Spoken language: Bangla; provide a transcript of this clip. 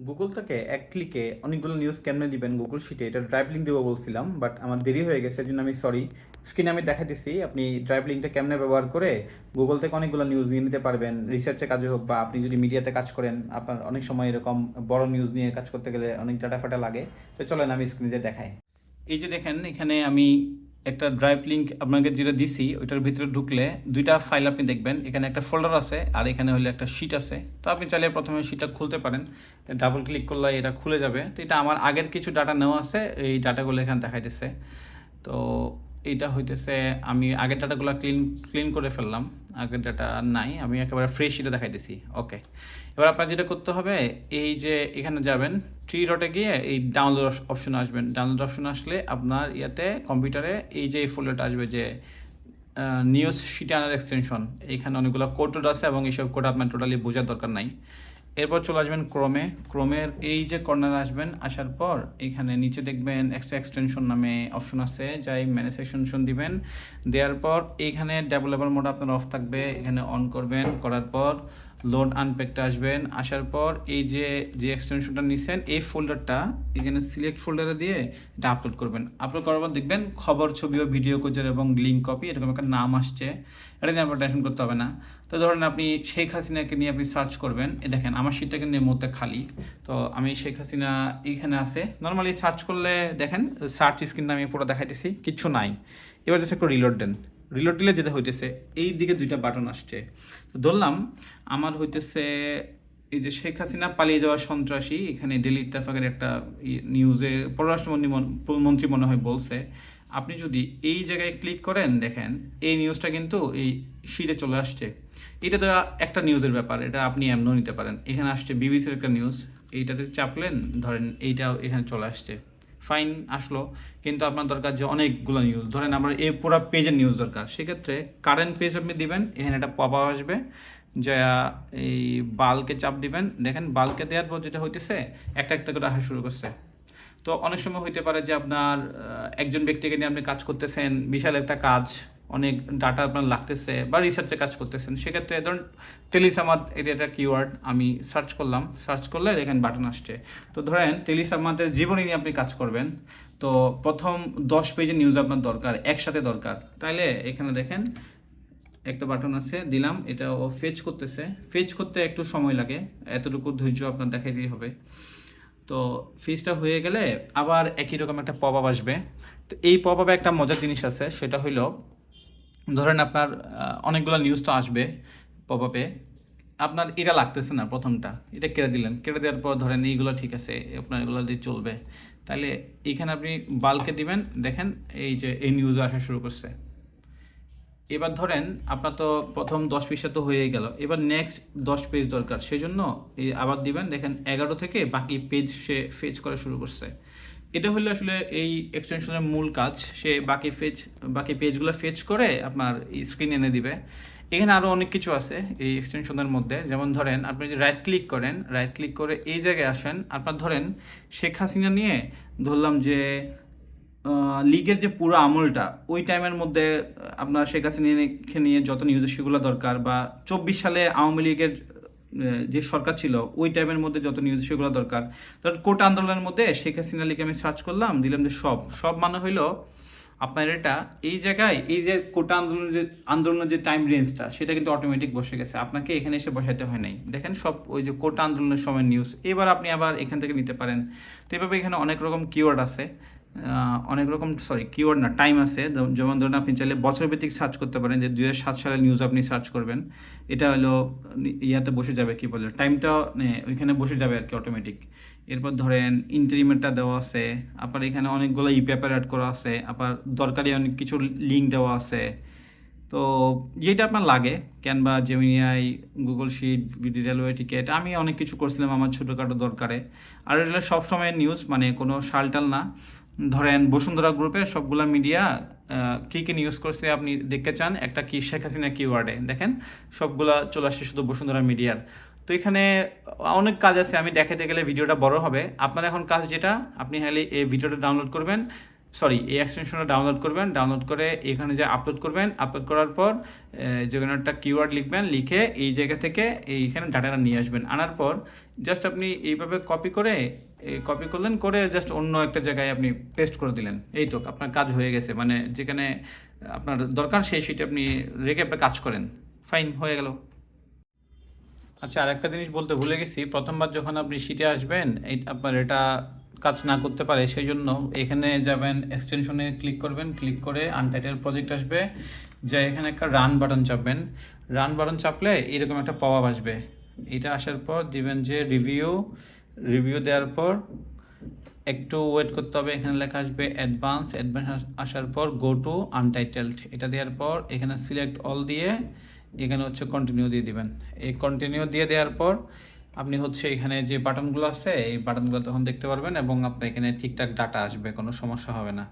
গুগল থেকে এক ক্লিকে অনেকগুলো নিউজ কেমনে দিবেন গুগল শিটে, এটা ড্রাইভ লিঙ্ক দেবো বলছিলাম, বাট আমার দেরি হয়ে গেছে, এই জন্য আমি সরি। স্ক্রিনে আমি দেখাতেছি আপনি ড্রাইভ লিঙ্কটা কেমনে ব্যবহার করে গুগল থেকে অনেকগুলো নিউজ নিয়ে নিতে পারবেন। রিসার্চে কাজে হোক বা আপনি যদি মিডিয়াতে কাজ করেন, আপনার অনেক সময় এরকম বড় নিউজ নিয়ে কাজ করতে গেলে অনেক ডাটা ফাটা লাগে। তো চলেন আমি স্ক্রিনে দেখাই। এই যে দেখেন, এখানে আমি একটা ড্রাইভ লিঙ্ক আপনাকে যেটা দিছি ওইটার ভিতরে ঢুকলে দুইটা ফাইল আপনি দেখবেন। এখানে একটা ফোল্ডার আছে আর এখানে হলে একটা শিট আছে। তো আপনি চাইলে প্রথমে শিটটা খুলতে পারেন, ডাবল ক্লিক করলে এটা খুলে যাবে। তো এটা আমার আগের কিছু ডাটা নেওয়া আছে, এই ডাটাগুলো এখানে দেখাইতেছে। তো এইটা হইতেছে আমি আগের ডাটাগুলো ক্লিন ক্লিন করে ফেললাম, আগের ডাটা নাই, আমি একেবারে ফ্রেশ এটা দেখাইতেছি। ওকে, এবার আপনার যেটা করতে হবে, এই যে এখানে যাবেন, থ্রি ডটে গিয়ে এই ডাউনলোড অপশন আসবেন। ডাউনলোড অপশন আসলে আপনার ইয়াতে কম্পিউটারে এই যে ফোল্ডারটা আসবে, যে নিউজ শিটানার এক্সটেনশন, এইখানে অনেকগুলো কোড আছে এবং এইসব কোড আপনার টোটালি বোঝার দরকার নাই। এরপর চলে আসবেন ক্রোমের এই যে কর্নার আসবেন, আসার পর এখানে নিচে দেখবেন এক্সট্রা এক্সটেনশন নামে অপশন আছে, যাই ম্যানেজ এক্সটেনশন দিবেন। দেওয়ার পর এইখানে ডেভেলপার মোড আপনার অফ থাকবে, এখানে অন করবেন। করার পর লোড আনপ্যাকটা আসবেন, আসার পর এই যে যে এক্সটেনশনটা নিছেন এই ফোল্ডারটা এখানে সিলেক্ট ফোল্ডারে দিয়ে এটা আপলোড করবেন। আপলোড করার পর দেখবেন খবর, ছবি ও ভিডিও কোচের এবং লিঙ্ক কপি এরকম একটা নাম আসছে। এটা নিয়ে আপনার টেনশন করতে হবে না। তো ধরেন আপনি শেখ হাসিনাকে নিয়ে আপনি সার্চ করবেন, এ দেখেন আমার সিটটা কিন্তু এই মুহূর্তে খালি। তো আমি শেখ হাসিনা এইখানে আছে, নর্মালি সার্চ করলে দেখেন সার্চ স্ক্রিন আমি পুরো দেখাইতেছি, কিচ্ছু নাই। এবার জাস্ট একটু রিলোড দেন, রিলোড দিলে যেটা হইতেছে এই দিকে দুইটা বাটন আসছে। তো ধরলাম আমার হইতেছে এই যে শেখ হাসিনা পালিয়ে যাওয়া সন্ত্রাসী, এখানে ডেলি ইত্তেফাকের একটা নিউজে পররাষ্ট্রমন্ত্রী মন্ত্রী মনে হয় বলছে। আপনি যদি এই জায়গায় ক্লিক করেন, দেখেন এই নিউজটা কিন্তু এই শিটে চলে আসছে। এটা তো একটা নিউজের ব্যাপার, এটা আপনি এমনও নিতে পারেন। এখানে আসছে বিবিসির একটা নিউজ, এইটাতে চাপলেন, ধরেন এইটাও এখানে চলে আসছে, ফাইন আসলো। কিন্তু আপনার দরকার যে অনেকগুলো নিউজ, ধরেন আমার এই পুরো পেজের নিউজ দরকার, সেক্ষেত্রে কারেন্ট পেজ আপনি দিবেন, এখানে একটা পপ আপ আসবে, যা এই বাল্কে চাপ দিবেন। দেখেন বাল্কে দেওয়ার পর যেটা হইতেছে একটা একটা করে আসা শুরু করছে। তো অনেক সময় হইতে পারে যে আপনার একজন ব্যক্তিকে নিয়ে আপনি কাজ করতেছেন, বিশাল একটা কাজ, অনেক ডাটা আপনার লাগতেছে বা রিসার্চে কাজ করতেছেন, সেক্ষেত্রে ধরুন টেলিসামাদ এটা একটা কিওয়ার্ড আমি সার্চ করলাম, সার্চ করলে এখানে বাটন আসছে। তো ধরেন টেলিসামাদের জীবনী নিয়ে আপনি কাজ করবেন, তো প্রথম 10 পেজের নিউজ আপনার দরকার, একসাথে দরকার, তাইলে এখানে দেখেন একটা বাটন আছে, দিলাম, এটা ও ফেচ করতেছে। ফেচ করতে একটু সময় লাগে, এতটুকু ধৈর্য আপনার দেখাইতেই হবে। তো ফিজটা হয়ে গেলে আবার একই রকম একটা পপ আপ আসবে। তো এই পপ আপে একটা মজার জিনিস আছে, সেটা হইলো ধরেন আপনার অনেকগুলো নিউজ তো আসবে পপ আপে, আপনার এটা লাগতেছে না, প্রথমটা এটা কেটে দিলেন, কেটে দেওয়ার পর ধরেন এইগুলো ঠিক আছে, আপনার এগুলো দিয়ে চলবে, তাহলে এইখানে আপনি বাল্কে দিবেন। দেখেন এই যে এই নিউজ আসা শুরু করছে। এবার ধরেন আপনার তো প্রথম 10 পৃষ্ঠা তো হয়ে গেল, এবার নেক্সট 10 পেজ দরকার, সেই জন্য এই আবার দিবেন। দেখেন 11 থেকে বাকি পেজ সে ফেচ করা শুরু করছে। এটা হলো আসলে এই এক্সটেনশনের মূল কাজ, সে বাকি পেজগুলো ফেচ করে আপনার স্ক্রিন এনে দিবে। এখানে আরও অনেক কিছু আছে এই এক্সটেনশনের মধ্যে, যেমন ধরেন আপনি যদি রাইট ক্লিক করেন, রাইট ক্লিক করে এই জায়গায় আসেন, আপনার ধরেন শেখ হাসিনা নিয়ে ধরলাম যে লিগের যে পুরো আমলটা ওই টাইমের মধ্যে আপনার শেখ হাসিনাকে নিয়ে যত নিউজ সেগুলো দরকার, বা 24 সালে আওয়ামী লীগের যে সরকার ছিল ওই টাইমের মধ্যে যত নিউজ সেগুলো দরকার। ধর কোটা আন্দোলনের মধ্যে শেখ হাসিনা লিগে আমি সার্চ করলাম, দিলাম যে সব সব মানে হইলো আপনার এটা এই জায়গায় এই যে কোটা আন্দোলনের যে টাইম রেঞ্জটা সেটা কিন্তু অটোমেটিক বসে গেছে, আপনাকে এখানে এসে বসাতে হয় নাই। দেখেন সব ওই যে কোটা আন্দোলনের সময় নিউজ, এবার আপনি আবার এখান থেকে নিতে পারেন। তো এভাবে এখানে অনেক রকম কিওয়ার্ড আছে, অনেক রকম কিওয়ার্ড না, টাইম আছে। যেমন ধরুন আপনি চাইলে বছরভিত্তিক সার্চ করতে পারেন, যে 2007 সালের নিউজ আপনি সার্চ করবেন, এটা হলো ইয়াতে বসে যাবে, কি বলে টাইমটা ওইখানে বসে যাবে আর কি অটোমেটিক। এরপর ধরেন ইন্টারিমেটটা দেওয়া আছে, আপনার এখানে অনেকগুলো ই পেপার অ্যাড করা আছে, আবার দরকারি অনেক কিছু লিঙ্ক দেওয়া আছে। তো যেটা আপনার লাগে, Canva, Gemini AI, Google sheet, BD railway ticket, আমি অনেক কিছু করছিলাম আমার ছোটোখাটো দরকারে। আর এটা সবসময় নিউজ, মানে কোনো সালটাল না। ধরেন বসুন্ধরা গ্রুপের সবগুলা মিডিয়া কী কী নিউজ করছে আপনি দেখতে চান, একটা কি শেখ হাসিনা কিওয়ার্ডে দেখেন সবগুলা চলে আসছে শুধু বসুন্ধরা মিডিয়ার। তো এখানে অনেক কাজ আছে, আমি দেখাতে গেলে ভিডিওটা বড় হবে। আপনার এখন কাজ যেটা, আপনি খালি এই ভিডিওটা ডাউনলোড করবেন, সরি, এই এক্সটেনশনটা ডাউনলোড করবেন, ডাউনলোড করে এখানে যে আপলোড করবেন, আপলোড করার পর যেখানে একটা কিওয়ার্ড লিখবেন, লিখে এই জায়গা থেকে এইখানে ডাটাটা নিয়ে আসবেন। আনার পর জাস্ট আপনি এইভাবে কপি করে কপি করলেন, করে জাস্ট অন্য একটা জায়গায় আপনি পেস্ট করে দিলেন, এই তো আপনার কাজ হয়ে গেছে। মানে যেখানে আপনার দরকার সেই শিটে আপনি রেখে আপনি কাজ করেন, ফাইন হয়ে গেল। আচ্ছা, আরেকটা জিনিস বলতে ভুলে গেছি, প্রথমবার যখন আপনি শিটে আসবেন আপনার এটা কাজ না করতে পারে, সেই জন্য এখানে যাবেন, এক্সটেনশনে ক্লিক করবেন, ক্লিক করে আনটাইটেল প্রজেক্ট আসবে, যা এখানে একটা রান বাটন চাপবেন। রান বাটন চাপলে এরকম একটা পপ আপ আসবে। এটা আসার পর দিবেন যে রিভিউ, রিভিউ দেওয়ার পর একটু ওয়েট করতে হবে, এখানে লেখা আসবে অ্যাডভান্স, অ্যাডভান্স আসার পর গো টু আনটাইটেলড, এটা দেওয়ার পর এখানে সিলেক্ট অল দিয়ে এখানে হচ্ছে কন্টিনিউ দিয়ে দিবেন। এই কন্টিনিউ দিয়ে দেওয়ার পর আপনি হচ্ছে এখানে যে বাটনগুলো আছে এই বাটনগুলো তখন দেখতে পারবেন এবং আপনার এখানে ঠিকঠাক ডাটা আসবে, কোনো সমস্যা হবে না।